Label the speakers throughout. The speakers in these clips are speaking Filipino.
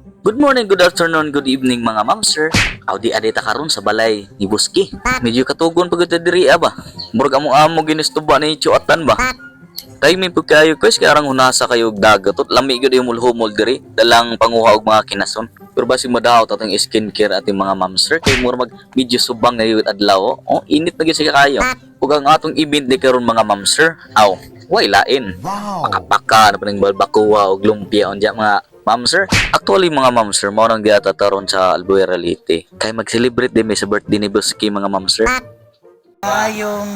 Speaker 1: Good morning, good afternoon, good evening mga ma'am sir. Aw di adita karon sa balay ni Buski. Medyo katugon pagod diri ba. Murag amo ginistuba ni Chuatan ba. Timing pud kayo guys kaya arang hunasa kayo og dagat ut lami gyud yung mulhumol diri dalang panguha og mga kinason. Pero basi madaot atong skincare ating mga ma'am sir kay mura mag medyo subang na yung adlaw. Oh, init na gyud siya kayo. Ug ang atong event ni karon mga ma'am sir. Aw, way lain. Pakapaka na paning balbakuha og lumpia unya mga ma'am sir. Actually mga ma'am sir, mao nang giatataron sa Albuera Leyte. Kay mag-celebrate din may sa birthday ni Buski mga ma'am sir.
Speaker 2: Yung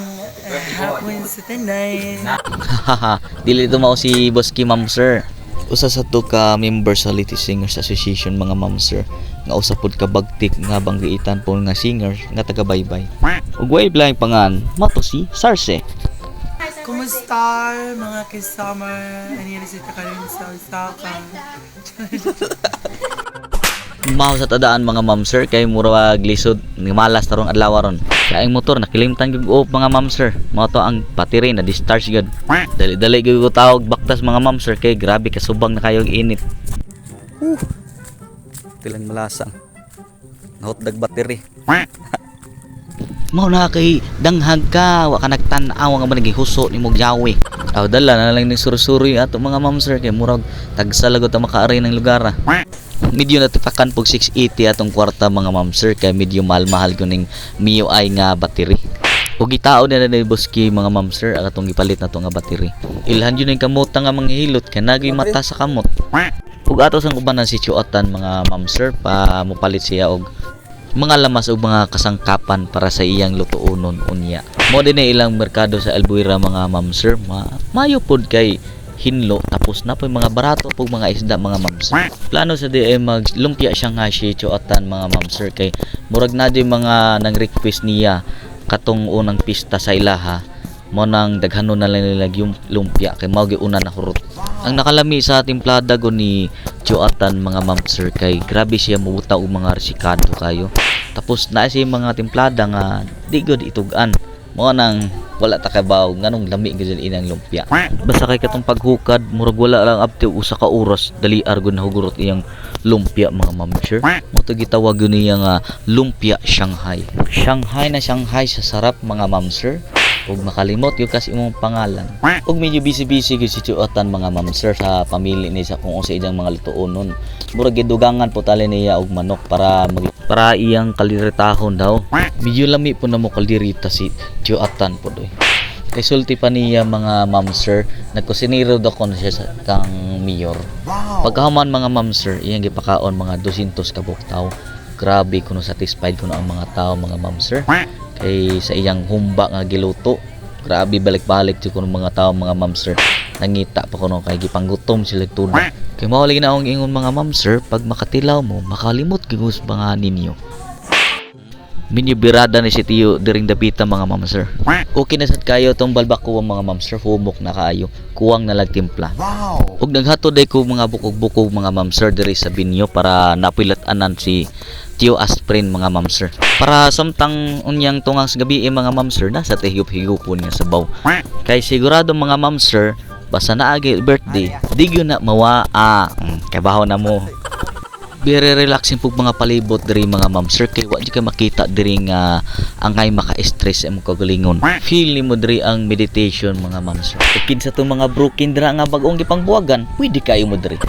Speaker 2: hapon sa tanay.
Speaker 1: Haha, dili to mao si Buski ma'am sir. Usa sa to ka member sa Leyte Singers Association mga ma'am sir. Nga usa pud ka bagtik nga banggiitan po nga singer nga taga Baybay. Ug way blind pangan, mato si Sarse.
Speaker 2: Kumusta mga kasama? Ano sa karon sa Osaka?
Speaker 1: Mao sa tadaan mga ma'am sir kay mura glisod ni malas tarong adlaw ron. Kaya ang motor nakilimtan gyud og mga ma'am sir. Mao to ang battery na discharge gyud. Dali-dali gyud ko tawag baktas mga ma'am sir kay grabe kasubang na kayo og init. Tilang malasang. Nahotdag battery. Mao na kay danghag ka wa ka nagtan-aw nga manigi huso ni mog yawi. Aw dala na lang ni surusuroy ato mga ma'am sir kay murag tagsalagot ta makaari ng lugar. Medyo natipakan pog 680 atong kwarta mga ma'am sir kay medyo mahal-mahal kuning MIUI nga battery. Ug gitao na ni Buski mga ma'am sir atong gipalit na to nga battery. Ilhan yun ang kamot nga manghihilot kay nagay mata sa kamot. Ug ato sang uban si Chuatan mga ma'am sir pa mopalit siya og mga lamas ug mga kasangkapan para sa iyang lutuonon unya. Mo din ilang merkado sa Albuera mga ma'am sir. Mayo pod kay hinlo tapos na po mga barato pug mga isda mga ma'am sir. Plano sa di ay mag lumpia Shanghai si Chuatan mga ma'am sir kay murag na di mga nang request niya katong unang pista sa ilaha mo nang daghanon na lang nila yung lumpia kay mao gi una na hurot. Ang nakalami sa timplada go ni Chuatan mga ma'am sir kay grabe siya mubuta og mga resikado kayo. Tapos na siya mga timplada nga di gud itugan. Mo nang wala ta kabaw nganong lami gyud inang lumpia. Basta kay katong paghukad murag wala lang abti usa ka oras dali argon nahugurot iyang lumpia mga ma'am sir. Mo to gitawag yun niya nga lumpia Shanghai. Shanghai na Shanghai sa sarap mga ma'am sir. Ug makalimot yung kasi imong pangalan. Ug medyo busy-busy gyud si Chuatan mga ma'am sir sa pamili ni sa kung unsa iyang mga lutuonon. Murag gidugangan po tali niya og manok para iyang kaliritahon daw. Medyo lami po na mo kalirita si Chuatan po doy. Kay sulti pa niya mga ma'am sir, nagkusinero daw kon siya sa kang mayor. Pagkahuman mga ma'am sir, iyang gipakaon mga 200 ka buktaw. Grabe kuno satisfied kuno ang mga tao mga ma'am sir. Kay sa iyang humba nga giluto, grabe balik-balik jud kuno mga tao mga ma'am sir. Nangita pa kuno kay gipanggutom sila tuna. Kay mao lagi na ang ingon mga ma'am sir, pag makatilaw mo, makalimot gyud mga ninyo. Minyo birada ni si Tiyo diring dapita mga ma'am sir. Okay na sad kayo tong balbakuwa mga ma'am sir, humok na kaayo. Kuwang na lagtimpla. Ug naghatod day ko mga bukog-bukog mga ma'am sir diri sa binyo para napilat-anan si Tiyo Aspirin mga ma'am sir. Para samtang unyang tungang sa gabi mga ma'am sir na sa tihiyop-higupon nga sabaw. Kay sigurado mga ma'am sir, basta naagi birthday, di gyud na mawaa. Kay baho na mo. Very relaxing pug mga palibot diri mga ma'am sir kay wa di ka makita diri nga angay maka-stress imong kagalingon. Feel mo diri ang meditation mga ma'am sir. Ukid sa tong mga broken dira nga bag-ong gipangbuwagan, pwede kayo mo diri.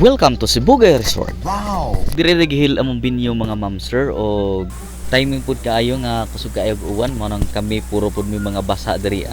Speaker 1: Welcome to Sibugay Resort.
Speaker 2: Wow!
Speaker 1: Dire gihil among binyo mga ma'am sir o timing pud kaayo nga kusog kaayo og uwan mo nang kami puro pud may mga basa diri.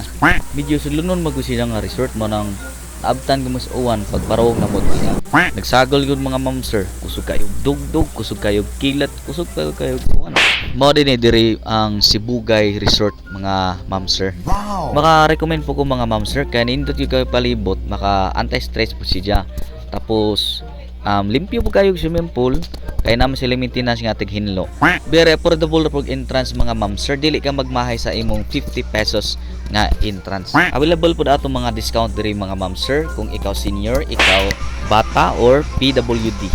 Speaker 1: Medyo sulunon magusila nga resort mo nang abtan gumas uwan pagbarong na mo diha. Nagsagol gyud mga ma'am sir, kusog kayo dugdog, kusog kayo kilat, kusog kayo uwan. Mao din diri ang Sibugay Resort mga ma'am sir.
Speaker 2: Wow!
Speaker 1: Maka-recommend po ko mga ma'am sir kay nindot gyud kayo palibot, maka anti-stress po siya. Tapos limpyo po kayo swimming pool kay naman sila maintenance nga tighinlo. Very affordable na pag entrance mga ma'am sir, dili ka magmahay sa imong 50 pesos nga entrance. Available po ato mga discount diri mga ma'am sir kung ikaw senior, ikaw bata or PWD.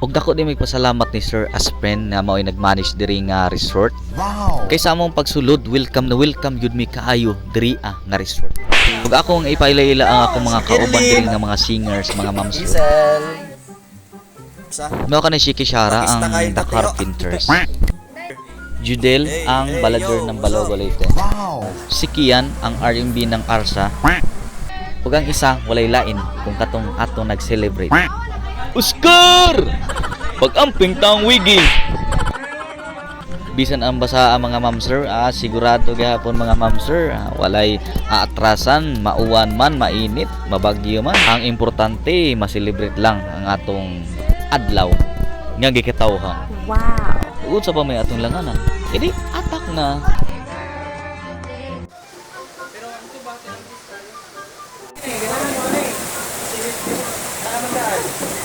Speaker 1: Og dako din magpasalamat ni Sir Aspren na mao'y nagmanage diri nga resort.
Speaker 3: Wow!
Speaker 1: Kay sa among pagsulod, welcome na welcome yun mi kaayo diri nga resort. Ug ako ang ipailaila ang akong mga kauban diri nga mga singers, mga ma'am sir. Mao kanay si Kishara ang The Carpenters. Judel ang balador ng Balogolete.
Speaker 3: Wow!
Speaker 1: Si Kian ang R&B ng Arsa. Ug ang isa walay lain kung katong ato nag-celebrate. Oscar! Pag-amping taong wigi. Bisan ang basa ang mga ma'am sir, sigurado gihapon mga ma'am sir, walay aatrasan, mauwan man, mainit, mabagyo man. Ang importante, ma-celebrate lang ang atong adlaw nga gikatawhan.
Speaker 4: Wow!
Speaker 1: Ug sa pa may atong langanan, edi atak na.
Speaker 2: Tama